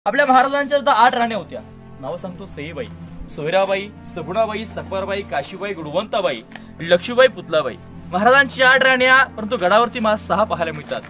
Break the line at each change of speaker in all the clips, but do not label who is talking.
आपल्या महाराजांच्या 8 राण्या होत्या. नाव सांगतो: सईबाई, सोयराबाई, सगुणाबाई, सकरबाई, काशीबाई, गुणवंताबाई, लक्ष्मीबाई, पुतलाबाई. महाराजांची 8 राण्या, परंतु गडावरती मला 6 पाहायला मिळतात.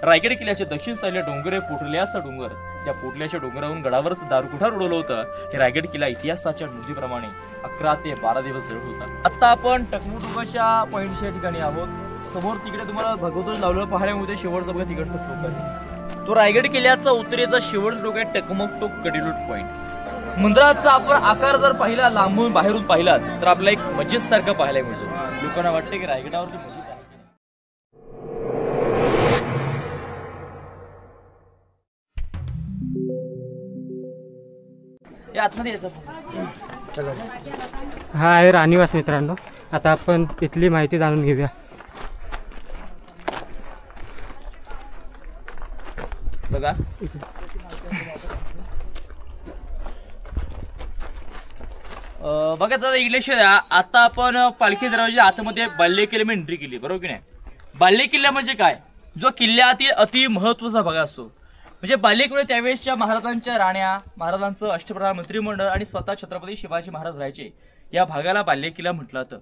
रायगड किल्ल्याच्या दक्षिण साईडला डोंगर आहे, पोटल्याचा डोंगर. त्या पोटल्याच्या डोंगरावरून गडावरच दारुकुठार उडवलं होतं. हे रायगड किल्ला इतिहासाच्या नोंदीप्रमाणे 11 ते 12 दिवस जळत होता. आता आपण टकमोटोकाच्या पॉइंटच्या ठिकाणी आहोत. समोर तिकडे तुम्हाला भगवंत लावलेलं पाहायला मिळते. शेवटचं बघा तिकडचं टोक आहे, तो रायगड किल्ल्याचा उत्तरेचा शेवटचा टोक आहे, टकमोटोक कडेलोट पॉइंट. मंदिराचा आपण आकार जर पाहिला, लांबून बाहेरून पाहिला, तर आपल्याला एक मस्जिद सारखं पाहायला मिळतो. लोकांना वाटते की रायगडावरती मस्जिद आहे.
हा आहे राणीवास मित्रांनो. आता आपण इथली माहिती जाणून घेऊया.
बघा, बघा दादा इकडे आता आपण पालखी दरवाजा आतमध्ये बाल्य किल्ल्यामध्ये एंट्री केली, बरोबर की नाही? बाल्य किल्ला म्हणजे काय? जो किल्ल्यातील अति महत्वाचा भाग असतो. म्हणजे बालेकिल्ला त्यावेळेसच्या महाराजांच्या राण्या, महाराजांचं अष्टप्रधान मंत्रिमंडळ आणि स्वतः छत्रपती शिवाजी महाराज राहायचे, या भागाला बालेकिल्ला म्हटलं जातं.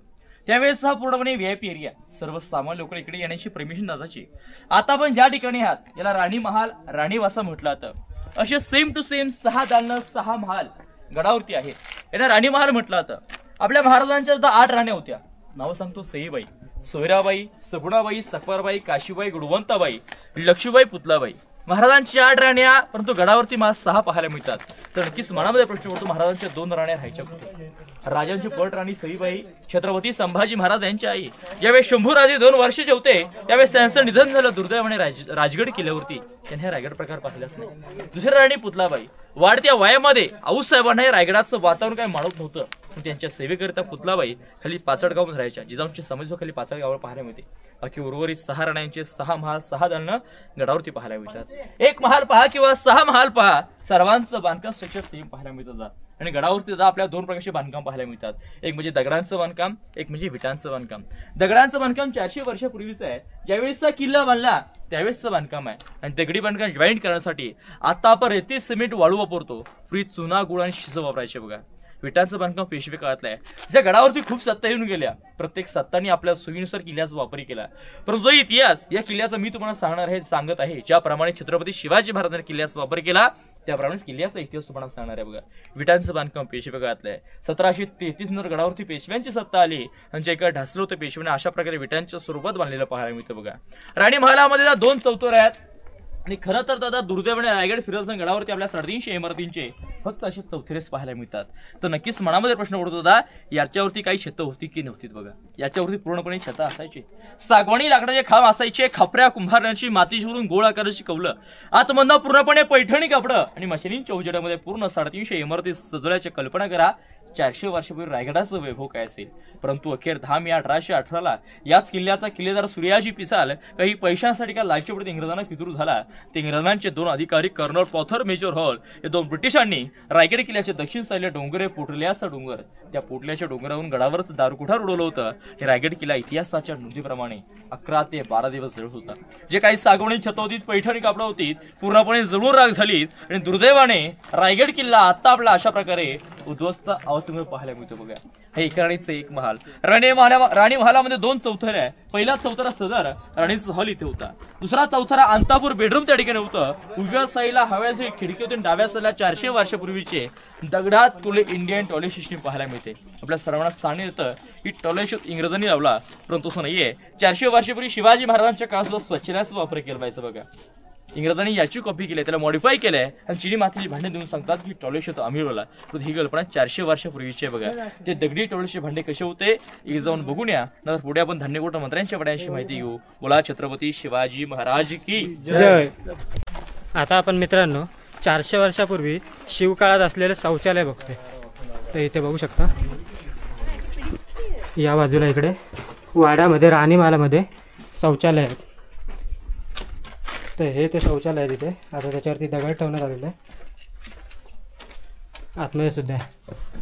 त्यावेळेस हा पूर्णपणे व्हीआयपी एरिया, सर्वसामान्य लोक इकडे येण्याची परमिशन नसायची. आता आपण ज्या ठिकाणी आहात याला राणी महाल, राणीवासा म्हटलं जातं. असे सेम टू सेम 6 दालनं, 6 महाल गडावरती आहेत. यांना राणी महाल म्हटलं जातं. आपल्या महाराजांच्या 8 राण्या होत्या. नाव सांगतो: सईबाई, सोयराबाई, सगुणाबाई, सकरबाई, काशीबाई, गुणवंताबाई, लक्ष्मीबाई, पुतलाबाई. महाराजांची 8 राण्या, परंतु गडावरती मला 6 पाहायला मिळतात. तर नक्कीच मनामध्ये प्रश्न पडतो, महाराजांच्या 2 राण्या राहायच्या कुठे? राजांची पट राणी सईबाई छत्रपती संभाजी महाराज यांच्या आई. ज्यावेळेस शंभूराजे 2 वर्षाचे होते त्यावेळेस त्यांचं निधन झालं दुर्दैवाने राजगड किल्ल्यावरती. त्यांनी रायगड प्रकार पाहिलाच नाही. दुसरी राणी पुतलाबाई. वाढत्या वयामध्ये आऊसाहेबांना हे रायगडाचं वातावरण काही मानत नव्हतं, पण त्यांच्या सेवेकरिता पुतलाबाई खाली पाचडगाव राहायच्या. जिजाऊंची समज खाली पाचडगावर पाहायला मिळते. बाकी उर्वरित 6 राण्यांचे 6 महाल, 6 दालनं गडावरती पाहायला मिळतात. एक महाल पहा किंवा 6 महाल पहा, सर्वांचं बांधकाम स्ट्रक्चर सेम पाहायला मिळतं. आणि गडावरती आपल्या 2 प्रकारचे बांधकाम पाहायला मिळतात. एक म्हणजे दगडांचं बांधकाम, एक म्हणजे विटांचं बांधकाम. दगडांचं बांधकाम 400 वर्षापूर्वीचं आहे. ज्यावेळेसचा किल्ला बांधला त्यावेळेसचं बांधकाम आहे. आणि दगडी बांधकाम जॉईंट करण्यासाठी आता आपण रेती, सिमेंट, वाळू वापरतो. पूर्वी चुना, गुळ आणि शिज वापरायचे. बघा, विटांचं बांधकाम पेशवे काळातलं आहे. ज्या गडावरती खूप सत्ता येऊन गेल्या, प्रत्येक सत्तांनी आपल्या सोयीनुसार किल्ल्याचा वापर केला. परंतु जो इतिहास या किल्ल्याचा मी तुम्हाला सांगत आहे, ज्याप्रमाणे छत्रपती शिवाजी महाराजांनी किल्ल्याचा वापर केला त्याप्रमाणेच किल्ल्याचा इतिहास तुम्हाला सांगणार आहे. बघा, विटांचं बांधकाम पेशवे काळातलं आहे. 1733 नंतर गडावरती पेशव्यांची सत्ता आली आणि जे काय ढासलं होतं पेशव्याने, अशा प्रकारे विटांच्या स्वरूपात बांधलेलं पाहायला मिळतं. बघा, राणी महालामध्ये 2 चौथर आहेत. आणि खरं तर दादा दुर्दैवाने रायगड फिरत गडावरती आपल्या 350 इमारतींचे फक्त असे चौथरेच पाहायला मिळतात. तर नक्कीच मनामध्ये प्रश्न पडतो दादा, याच्यावरती काही छतं होती की नव्हती? बघा, याच्यावरती पूर्णपणे छतं असायचे. सागवानी लाकडाचे खांब असायचे. खापऱ्या कुंभारांची माती शिवरून गोळ आकाराची कवलं, आतमधनं पूर्णपणे पैठणी कापडं आणि मशिनींच्या उजेडामध्ये पूर्ण 350 इमारती सजवल्याची कल्पना करा. 400 वर्षापूर्वी रायगडाचं वैभव काय असेल. परंतु अखेर 10 मे 1818ला याच किल्ल्याचा किल्लेदार सूर्याजी पिसाल काही पैशांसाठी का लालची पडत इंग्रजांना फितूर झाला. ते इंग्रजांचे 2 अधिकारी कर्नल पॉथर, मेजर हॉल हे 2 ब्रिटिशांनी रायगड किल्ल्याच्या दक्षिण साईडला डोंगर आहे, पोटल्याचा डोंगर. त्या पोटल्याच्या डोंगरावरून गडावरच दारुकुठार उडवलं होतं. हे रायगड किल्ला इतिहासाच्या नोंदीप्रमाणे 11 ते 12 दिवस जळत होता. जे काही सागवणी छतं होती, पैठणी कापडं होती, पूर्णपणे जळून राख झालीत. आणि दुर्दैवाने रायगड किल्ला आता आपला अशा प्रकारे उद्ध्वस्त अवस्थेमध्ये पाहायला मिळतो. बघा, हे एका राणीचं 1 महाल. राणी महालामध्ये 2 चौथरे आहे. पहिला चौथरा सदर राणीचा हॉल इथे होता. दुसरा चौथरा अंतापूर बेडरूम त्या ठिकाणी होतं. उजव्या साईडला हव्याची खिडकी होती. डाव्या साईडला 400 वर्षापूर्वीचे दगडात तुले इंडियन टॉयलेट सिस्टीम पाहायला मिळते. आपल्या सर्वांना सांगण्यात येतं की टॉयलेट इंग्रजांनी लावला, परंतु असं नाहीये. 400 वर्षापूर्वी शिवाजी महाराजांच्या काळात सुद्धा स्वच्छतेचा वापर केला पाहिजे. बघा, इंग्रजांनी याची कॉपी केली, त्याला मॉडिफाय केलंय आणि चिनी मातीची भांडे देऊन सांगतात की टॉयलेट होतं अमीरवाला. पण ही कल्पना 400 वर्षापूर्वीची आहे. बघा, ते दगडी टॉयलेटचे भांडे कसे होते एक जाऊन बघून या. नंतर पुढे आपण धान्यकोट मंत्र्यांच्या वड्यांची माहिती घेऊ. बोला छत्रपती शिवाजी महाराज की
जय. आता आपण मित्रांनो 400 वर्षापूर्वी शिवकाळात असलेलं शौचालय बघतोय. तर इथे बघू शकता, या बाजूला इकडे वाड्यामध्ये राणी महालामध्ये शौचालय आहेत. तर हे ते शौचालय आहे तिथे. आता त्याच्यावरती दगड ठेवण्यात आलेलं आहे. आतमध्ये सुद्धा आहे.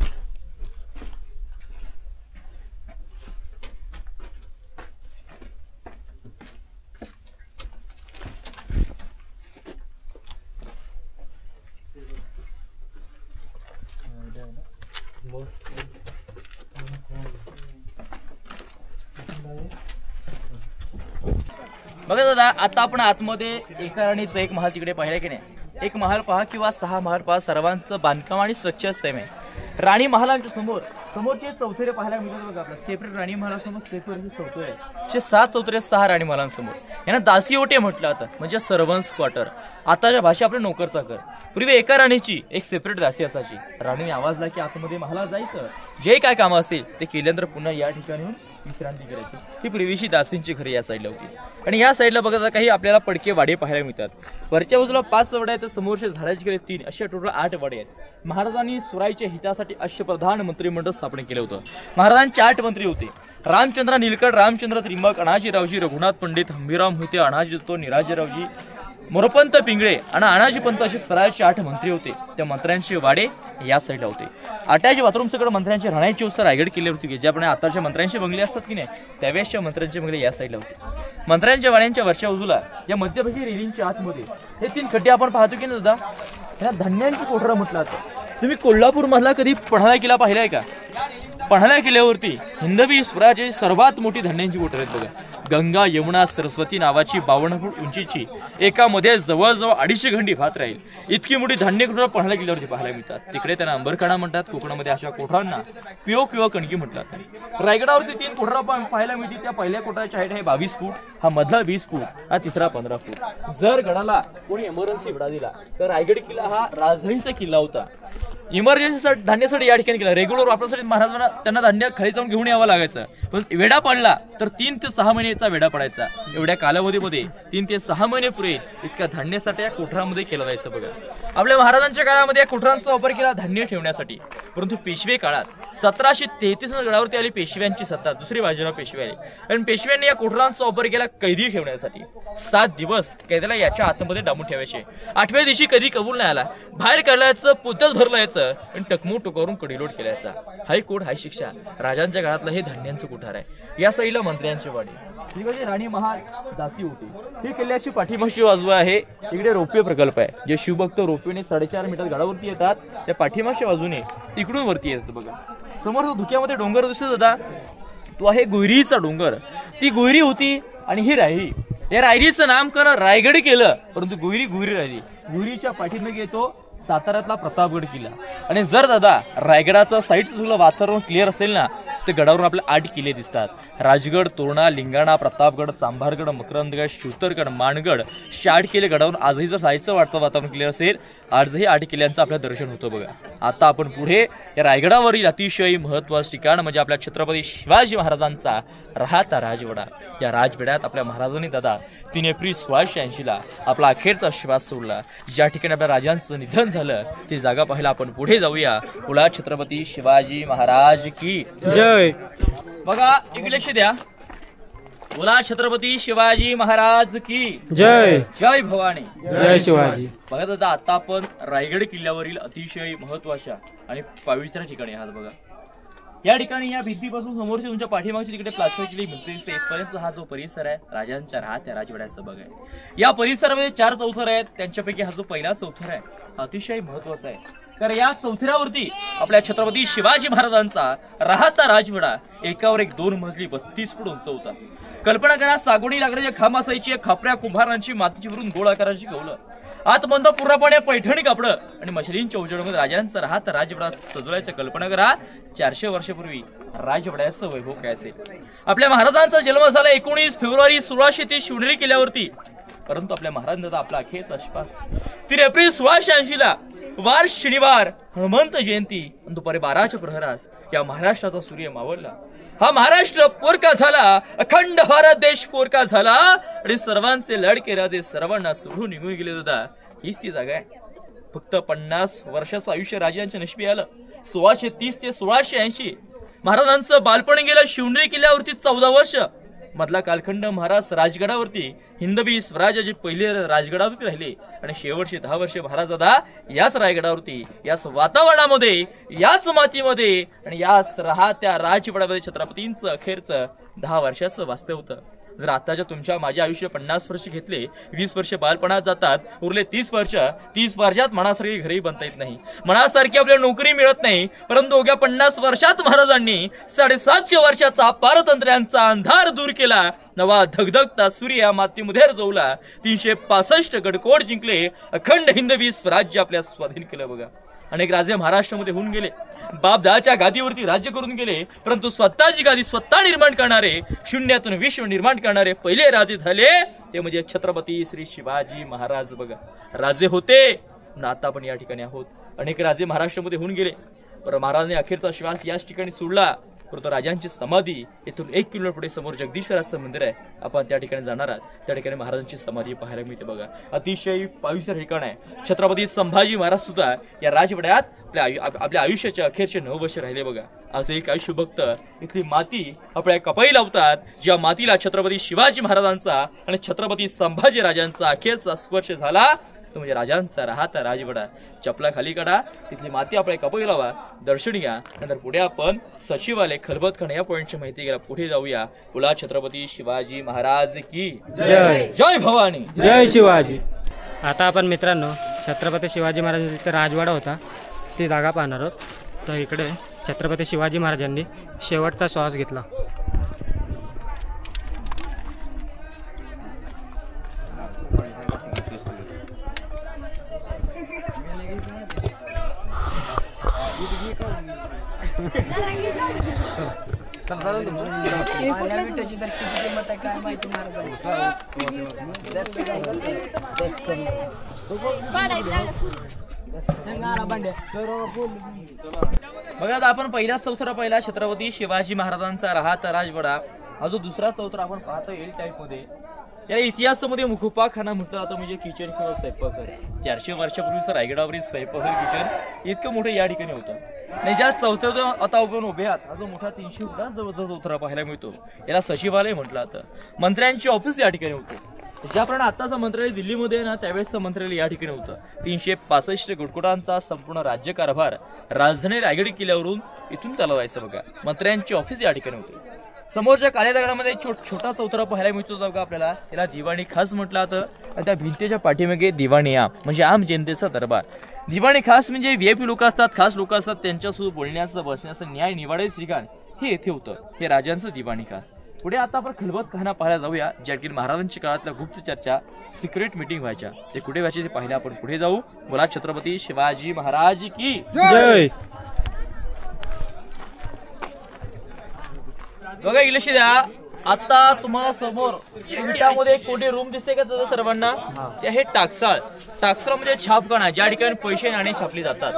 बघा दादा, आता आपण आतमध्ये एका राणीचा एक महाल तिकडे पाहिला की नाही. एक महाल पहा किंवा 6 महाल पहा, सर्वांचं बांधकाम आणि स्ट्रक्चर सेम आहे. राणी महालांच्या समोरचे चौथरे पाहायला मिळतात बघा. आपला सेपरेट राणी महालासमोर सेपरेट चौथरे आहे. 7 चौथरे 6 राणी महालांसमोर. यांना दासी ओटे म्हटलं जातं, म्हणजे सर्वन्स क्वार्टर. आताच्या भाषा आपल्या नोकरचा कर. पूर्वी एका राणीची एक सेपरेट दासी असायची. राणीने आवाज ला की आतमध्ये महालात जायचं, जे काय कामं असेल ते केल्यानंतर पुन्हा या ठिकाणी विश्रांती करायची. ही पूर्वीची दासींची घरे या साईडला होती. आणि या साईडला बघा काही आपल्याला पडके वाडे पाहायला मिळतात. वरच्या बाजूला 5 वाडे आहेत, तर समोरच्या झाडाची घरे 3, अशा टोटल 8 वाडे आहेत. महाराजांनी सुराईच्या हितासाठी अश्वप्रधान मंत्रिमंडळ स्थापन केलं होतं. महाराजांचे 8 मंत्री होते. रामचंद्र नीलकंठ, रामचंद्र त्रिंबक, अनाजीरावजी, रघुनाथ पंडित, हंबीराम होते, अनाजी दत्तो, निराजीरावजी, मोरपंत पिंगळे आणि अनाजी पंत असे स्वराज्याचे 8 मंत्री होते. त्या मंत्र्यांचे वाडे या साईडला होते. अटॅच बाथरूम सगळं मंत्र्यांची राहण्याची व्यवस्था रायगड किल्ल्यावरती होती. ज्याप्रमाणे आताच्या मंत्र्यांचे बंगले असतात की नाही, त्यावेळेसच्या मंत्र्यांचे बंगले या साईडला होते. मंत्र्यांच्या वाड्यांच्या वरच्या बाजूला या मध्यभागी रेलिंगच्या आतमध्ये हे 3 खड्डे आपण पाहतो की नाही दादा, ह्या धान्यांची कोठरं म्हटलं जातं. तुम्ही कोल्हापूर मधला कधी पन्हाळा किल्ला पाहिलाय का? पन्हाळा किल्ल्यावरती हिंदवी स्वराज्याची सर्वात मोठी धान्यांची कोठर आहेत बघा. गंगा, यमुना, सरस्वती नावाची 52 फूट उंचीची एकामध्ये जवळजवळ 250 घंटी भात राहील इतकी मोठी धान्य कोठर पन्हाळा किल्ल्यावरती पाहायला मिळतात. तिकडे त्यांना अंबरखाना म्हणतात. कोकणामध्ये अशा कोठरांना पिओ किंवा कणकी म्हटलं जातं. रायगडावरती 3 कोठरा आपण पाहायला मिळते. त्या पहिल्या कोठराची हाईट आहे 22 फूट, हा मधला 20 फूट, हा तिसरा 15 फूट. जर गडाला कोणी इमर्जन्सी वेढा दिला तर रायगड किल्ला हा राजधानीचा किल्ला होता. इमर्जन्सी धान्यासाठी या ठिकाणी केला. रेग्युलर वापरासाठी महाराजांना त्यांना धान्य खाली जाऊन घेऊन यावं लागायचं. पण वेढा पडला तर 3 ते 6 महिन्याचा वेढा पडायचा. एवढ्या कालावधीमध्ये 3 ते 6 महिने पुरेल इतका धान्यासाठी या कोठरामध्ये केला जायचं बघा. आपल्या महाराजांच्या काळामध्ये या कोठरांचा वापर केला धान्य ठेवण्यासाठी. परंतु पेशवे काळात 1733 गडावरती आली पेशव्यांची सत्ता. दुसरी बाजूला पेशवे आले आणि पेशव्यांनी या कोठरांचा वापर केला कैदी ठेवण्यासाठी. 7 दिवस कैद्याला याच्या आतमध्ये डांबून ठेवायचे. 8व्या दिवशी कधी कबूल नाही आला, बाहेर काढायचं, पोत्यात भरलं यायचं आणि टकमू टोकावरून कडिलोट केल्याचा. हायकोर्ट हाय शिक्षा. राजांच्या काळातलं हे धान्यांचं कोठार आहे. या साईडला मंत्र्यांचे वाडे. तिकडे राणी महाल दासी होती. ही किल्ल्याची पाठीमागची बाजू आहे. इकडे रोपवे प्रकल्प आहे. जे शिवभक्त रोपवेने 4.5 मीटर गडावरती येतात, त्या पाठीमागच्या बाजूने इकडून वरती येतात बघा. समोर जो धुक्यामध्ये डोंगर दिसत होता तो आहे गुयरीचा डोंगर. ती गुयरी होती आणि ही रायरी. या रायरीचं नामकरण रायगड केलं, परंतु गुयरी राहिली. गुयरीच्या पाठीमागे येतो साताऱ्यातला प्रतापगड किल्ला. आणि जर दादा रायगडाचं साईडचं सगळं वातावरण क्लिअर असेल ना, तर गडावरून आपले 8 किल्ले दिसतात. राजगड, तोरणा, लिंगाणा, प्रतापगड, चांभारगड, मकरंदगड, शिवतरगड, माणगड, 8 किल्ले गडावरून आजही जर साईडचं वातावरण क्लिअर असेल, आजही 8 किल्ल्यांचं आपलं दर्शन होतं बघा. आता आपण पुढे या रायगडावरील अतिशय महत्त्वाचं ठिकाण म्हणजे आपल्या छत्रपती शिवाजी महाराजांचा राहता राजवाडा. या राजवाड्यात आपल्या महाराजांनी दादा 3 एप्रिल 1680 आपला अखेरचा श्वास सोडला. ज्या ठिकाणी आपल्या राजांचं निधन झालं ती जागा पाहायला आपण पुढे जाऊया. बोला छत्रपती शिवाजी महाराज की
जय.
बघा इकडे लक्ष द्या. बोला छत्रपती शिवाजी महाराज की
जय.
जय भवानी.
जय शिवाजी.
बघा दादा आता आपण रायगड किल्ल्यावरील अतिशय महत्वाच्या आणि पवित्र ठिकाणी आहात बघा. या ठिकाणी या भिंतीपासून समोरची तुमच्या पाठीमागची तिकडे प्लास्टर केली भिंत दिसते. इथपर्यंत हा जो परिसर आहे राजांच्या राहत्या राजवाड्याचा बघा. या परिसरामध्ये 4 चौथर आहेत. त्यांच्यापैकी हा जो पहिला चौथर आहे अतिशय महत्वाचा आहे. तर या चौथऱ्यावरती आपल्या छत्रपती शिवाजी महाराजांचा राहता राजवाडा एकावर एक 2 मजली 32 फूट उंच होता. कल्पना करा, सागोडी लाकडाची खांब असायची, खापऱ्या कुंभारांची मातीची भरून गोळ आकाराची कौलं, आतमंद पूर्णपणे पैठणी कापडं आणि मशलींच्या उजेडामध्ये राजांचा राहता राजवाडा सजवायचं. कल्पना करा 400 वर्षापूर्वी राजवाड्याचं वैभव काय असेल. आपल्या महाराजांचा जन्म झाला 19 फेब्रुवारी 1630 शिवनेरी किल्ल्यावरती. परंतु आपल्या महाराजांचा आपला अखेरचा श्वास 3 एप्रिल 1680 वार शनिवार हनुमंत जयंती दुपारी 12च्या प्रहरास या महाराष्ट्राचा सूर्य मावळला. हा महाराष्ट्र पोरका झाला, अखंड भारत देश पोरका झाला आणि सर्वांचे लाडके राजे सर्वांना सोडून निघून गेले होता. हीच ती जागा आहे. फक्त 50 वर्षाचं आयुष्य राजांच्या नशिबी आलं. 1630 ते 1680 महाराजांचं बालपण गेलं शिवनेरी किल्ल्यावरती 14 वर्ष. मधला कालखंड महाराज राजगडावरती हिंदवी स्वराज्याचे पहिले राजगडावरती राहिले आणि शेवटचे 10 वर्षे महाराज दादा याच रायगडावरती, याच वातावरणामध्ये, याच मातीमध्ये आणि याच राहत्या राजवाड्यामध्ये छत्रपतींचं अखेरचं 10 वर्षाचं वास्तव्य होतं. जर आताच्या तुमच्या माझ्या आयुष्य 50 वर्ष घेतले, 20 वर्ष बालपणात जातात, उरले 30 वर्षात मनासारखी घरही बनता येत नाही, मनासारखी आपल्याला नोकरी मिळत नाही. परंतु अवघ्या 50 वर्षात महाराजांनी 750 वर्षाचा पारतंत्र्यांचा अंधार दूर केला, नवा धगधगता सूर्य या मातीमध्ये रुजवला, 365 गडकोट जिंकले, अखंड हिंदवी स्वराज्य आपल्या स्वाधीन केलं. बघा, अनेक राजे महाराष्ट्रामध्ये होऊन गेले, बापदाच्या गादीवरती राज्य करून गेले, परंतु स्वतःची गादी स्वतः निर्माण करणारे, शून्यातून विश्व निर्माण करणारे पहिले राजे झाले ते म्हणजे छत्रपती श्री शिवाजी महाराज. बघा, राजे होते ना, आता आपण या ठिकाणी आहोत. अनेक राजे महाराष्ट्रामध्ये होऊन गेले, पण महाराजांनी अखेरचा श्वास याच ठिकाणी सोडला. परंतु राजांची समाधी इथून 1 किलोमीटर पुढे समोर जगदीश्वराचं मंदिर आहे, आपण त्या ठिकाणी जाणार आहात. त्या ठिकाणी महाराजांची समाधी पाहायला मिळते. बघा, अतिशय पवित्र ठिकाण आहे. छत्रपती संभाजी महाराज सुद्धा या राजवाड्यात आपल्या आयुष्याच्या अखेरचे 9 वर्ष राहिले. बघा, असं एक आयुष्य भक्त इथली माती आपल्या कपाळी लावतात, ज्या मातीला छत्रपती शिवाजी महाराजांचा आणि छत्रपती संभाजी राजांचा अखेरचा स्पर्श झाला तो म्हणजे राजांचा राहता राजवाडा. चपला खाली काढा, तिथली माती आपल्या कपाळी लावा, दर्शन घ्या. नंतर पुढे आपण सचिवालय खलबतखाना या पॉईंटची माहिती घ्यायला पुढे जाऊया. बोला छत्रपती शिवाजी महाराज की
जय.
जय भवानी,
जय शिवाजी. आता आपण मित्रांनो छत्रपती शिवाजी महाराजांचा जिथे राजवाडा होता ती जागा पाहणार आहोत. तर इकडे छत्रपती शिवाजी महाराजांनी शेवटचा श्वास घेतला.
बघा, आता आपण पहिला चौथरा पाहिला छत्रपती शिवाजी महाराजांचा राहता राजवाडा. हा जो दुसरा चौथरा आपण पाहतो एल टाईप मध्ये, या इतिहासामध्ये मुखोपाखाना म्हटलं जातं, म्हणजे किचन किंवा स्वयंपाकघर. 400 वर्षापूर्वीचं रायगडावरील स्वयंपाकघर किचन इतकं मोठं या ठिकाणी होतं. आणि ज्या चौथ्या जो आता आपण उभे आहात, हा जो मोठा 300 फुटा जवळचा चौथरा पाहायला मिळतो, याला सचिवालय म्हटलं जातं. मंत्र्यांची ऑफिस या ठिकाणी होते. ज्याप्रमाणे आताचं मंत्रालय दिल्लीमध्ये ना, त्यावेळेसचं मंत्रालय या ठिकाणी होतं. 365 गडकोटांचा संपूर्ण राज्यकारभार राजधानी रायगड किल्ल्यावरून इथून चालवायचं. बघा, मंत्र्यांची ऑफिस या ठिकाणी होते. समोरच्या काळ्या दगडामध्ये छोटा चौथरा पाहायला मिळतो बघा आपल्याला, याला दिवाणी खास म्हटलं जातं. आणि त्या भिंतीच्या पाठीमागे दिवाणी आम म्हणजे आम जनतेचा दरबार. दिवाणी खास म्हणजे VIP लोक असतात, खास लोक असतात, त्यांच्यासोबत बोलण्याचं बसण्याचं न्याय निवाडायचं ठिकाण हे येथे होतं. हे राजांचं दिवाणी खास. पुढे आता आपण खलबतखाना पाहायला जाऊया, ज्या ठिकाणी महाराजांच्या काळातल्या गुप्त चर्चा, सिक्रेट मीटिंग व्हायच्या. ते कुठे व्हायचे ते पाहिलं आपण पुढे जाऊ. बोला छत्रपती शिवाजी महाराज की
जय.
बघा, इलेक्शन द्या. आता तुम्हाला समोर विटामध्ये एक कोटी रूम दिसते का दादा सर्वांना? ते आहे टाकसाळ. टाकसाळ म्हणजे छापखाना, ज्या ठिकाणी पैसे नाणे छापले जातात.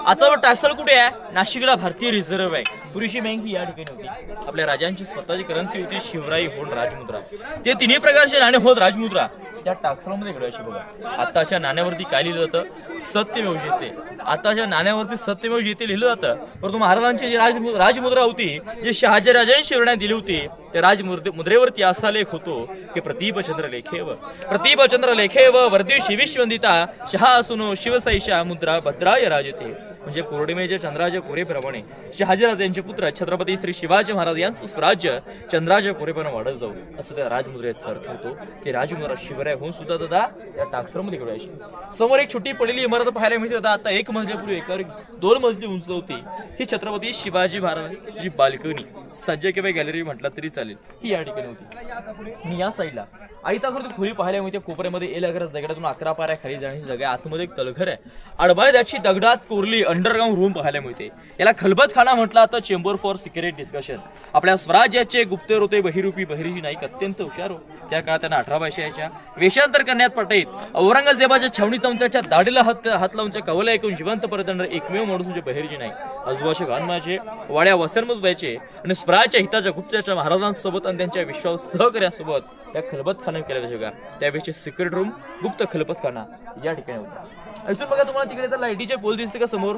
आता टाकसाळ कुठे आहे? नाशिकला भारतीय रिझर्व्ह बँक, पुरुषी बँक ही या ठिकाणी होती. आपल्या राजांची स्वतःची करन्सी होती, शिवराई होऊन राजमुद्रा. ते तिन्ही प्रकारचे नाणे होत राजमुद्रा त्या टाकसाळमध्ये घडवायची. बघा, आताच्या नाण्यावरती काय लिहिलं जातं? सत्यमेव जयते. आताच्या नाण्यावरती सत्यमेव जयते लिहिलं जातं. परंतु महाराजांची जी राजमुद्रा होती, जी शहाजीराजांनी शिवरायांनी दिली होती, त्या राजमुद्रेवरती असा लेख होतो की प्रतिभचंद्र लेखेव वर्दिशी विश्ववंदिता शहा असुनो शिवसैषा मुद्रा भद्राय राजते. म्हणजे पौर्णिमेच्या चंद्राच्या कोरेप्रमाणे शहाजीराजांचे पुत्र छत्रपती श्री शिवाजी महाराज यांचं स्वराज्य चंद्राच्या कोरेपणे वाढत जाऊ, असं त्या राजमुद्रेचा अर्थ होतो. की राजमुद्रा शिवराय होऊन सुद्धा दादा त्या टाकसाळमध्ये घडवायची. समोर एक छोटी पडलेली इमारत पाहायला मिळते होता. आता 1 मजल्यापूर्वी एकावर 2 मजली उंच होती. ही छत्रपती शिवाजी महाराजांची बाल्कनी, सज्ज किंवा गॅलरी म्हटलं तरी चालेल, ही या ठिकाणी होती. आणि या साईडला आयताकृती खोली पाहायला मिळते. कोपऱ्यामध्ये एल आकारात दगडातून 11 पाऱ्या खाली जाण्याची जागा, आतमध्ये एक तलघर आहे. आडबाय त्याची दगडात कोरली अंडरग्राऊंड रूम पाहायला मिळते. याला खलबतखाना म्हटलं तर चेंबर फॉर सिक्रेट डिस्कशन. आपल्या स्वराज्याचे गुप्तेर होते बहिरूपी बहिरीजी नाईक, अत्यंत हुशार हो. त्या काळात त्यांना 18 भाषा यायच्या. वेषांतर करण्यात पटाईत. औरंगजेबाच्या छावणी जाऊन त्याच्या दाढीला हात लावून कवला ऐकून जिवंत परत एकमेव माणूस म्हणजे बहिरीजी नाईक. आजोबाचे गानमाचे वाड्या वसरमच व्हायचे आणि स्वराज्याच्या हिताच्या गुप्तच्या महाराजांसोबत आणि त्यांच्या विश्वास सहकार्यासोबत या खलबतखाना केल्या जायच्या. त्यावेळेचे सिक्रेट रूम, गुप्त खलबतखाना या ठिकाणी होता. अजून बघा, तुम्हाला तिकडे तर लाईटीचे पोल दिसते का समोर?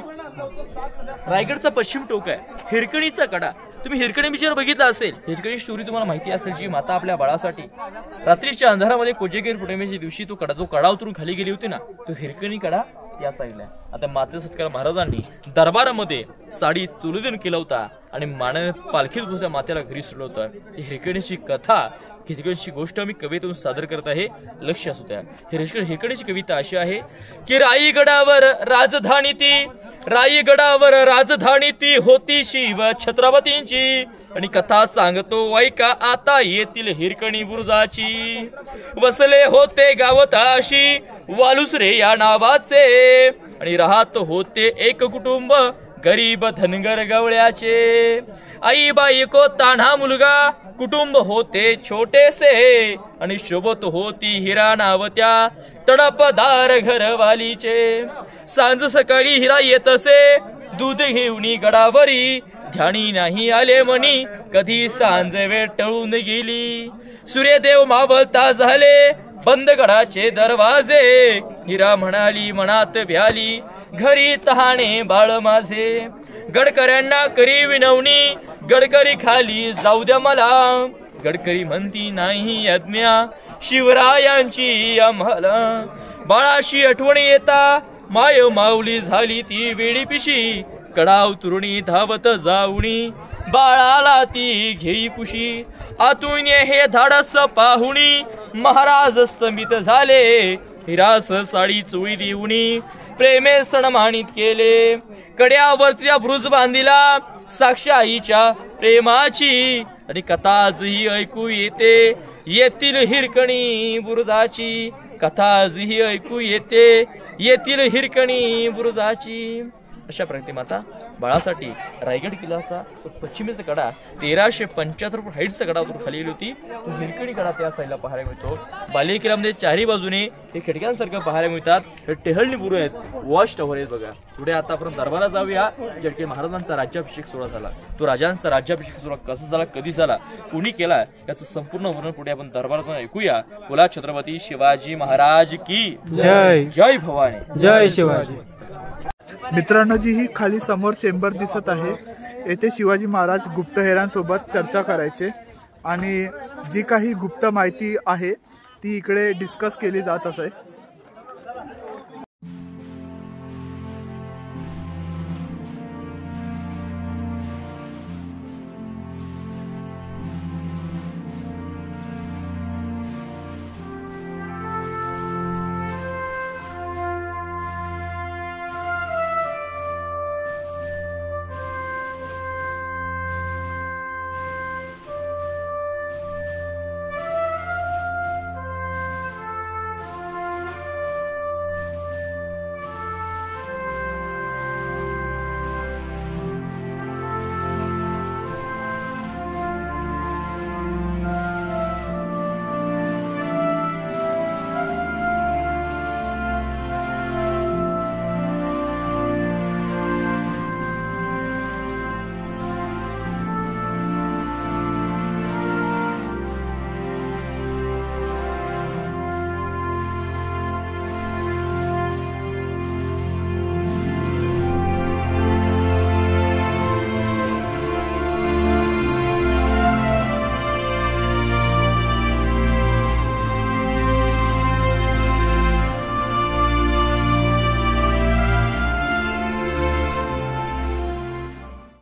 रायगडचा पश्चिम टोक आहे, हिरकणीचा कडा. तुम्ही हिरकणी पिक्चर बघितला असेल. हिरकणी स्टोरी तुम्हाला माहिती असेल, जी माता आपल्या बाळासाठी रात्रीच्या अंधारामध्ये कोजेगीर पौर्णिमेच्या दिवशी जो कडा उतरून खाली गेली होती ना, तो हिरकणी कडा या साईडला. आता माते सत्कार महाराजांनी दरबारामध्ये साडी चुलीतून केला होता. आणि मानाने पालखीत घुसल्या मातेला घरी सोडवतं. ही हिरकणीची कथा, हिरकणीची गोष्ट मी कवितेतून सादर करत आहे, लक्ष असू द्या. हिरकणीची कविता अशी आहे की राईगडावर राजधानी ती होती शिव छत्रपतींची, आणि कथा सांगतो ऐका आता येथील हिरकणी बुरुजाची. वसले होते गावताशी वालुसरे या नावाचे, आणि राहत होते एक कुटुंब गरीब धनगर गवळ्याचे. आई बायको तान्हा मुलगा कुटुंब होते छोटेसे, आणि शोभत होती हिरा नावत्या तडपदार घरवालीचे. सांज सकाळी हिरा येत असे दूध घेऊन गडावरी, ध्यानी नाही आले मनी कधी सांज वेळ टळून गेली. सूर्यदेव मावळता झाले बंद गडाचे दरवाजे, हिरा म्हणाली मनात भ्याली घरी तहाणे बाळ माझे. गडकऱ्यांना करी विनवणी गडकरी खाली जाऊ द्या मला, गडकरी म्हणती नाही आज्ञा शिवरायांची आम्हाला. बाळाशी आठवण येता माय माऊली झाली ती वेळी पिशी, कडाव तुरुणी धावत जाऊनी बाळाला ती घेई पुशी. आतून हे धाडस पाहुणी महाराज स्तंभित झाले, हिरास साडी चोळी देऊनी प्रेमे सणमानित केले. कड्यावरती ब्रुज बांधिला साक्ष आईच्या प्रेमाची, आणि कथा आजही ऐकू येते येथील हिरकणी बुरुजाची. कथा आजही ऐकू येते येथील हिरकणी बुरुजाची. अशा प्रकारे माता बाळासाठी रायगड किल्ल्याचा पश्चिमेचा कडा 1375 फूट हाईटचा कडा खाली गेली होती. तो हिरकणी कडा त्या साईडला पाहायला मिळतो. बालेकिल्ला किल्ल्यामध्ये चारही बाजूने हे खिडक्यांसारखं पाहायला मिळतात. हे टेहळणी बुरु आहेत, वॉच टॉवर आहेत बघा. पुढे आता आपण दरबारात जाऊया, ज्याकडे महाराजांचा राज्याभिषेक सोहळा झाला. तो राजांचा राज्याभिषेक सोहळा कसा झाला, कधी झाला, कोणी केला, याचं संपूर्ण वर्णन पुढे आपण दरबारात जाऊन ऐकूया. बोला छत्रपती शिवाजी महाराज की
जय.
जय भवानी,
जय शिवाजी.
मित्रांनो, जी ही खाली समोर चेंबर दिसत आहे, येथे शिवाजी महाराज गुप्तहेरांसोबत चर्चा करायचे, आणि जी काही गुप्त माहिती आहे ती इकडे डिस्कस केली जात असे.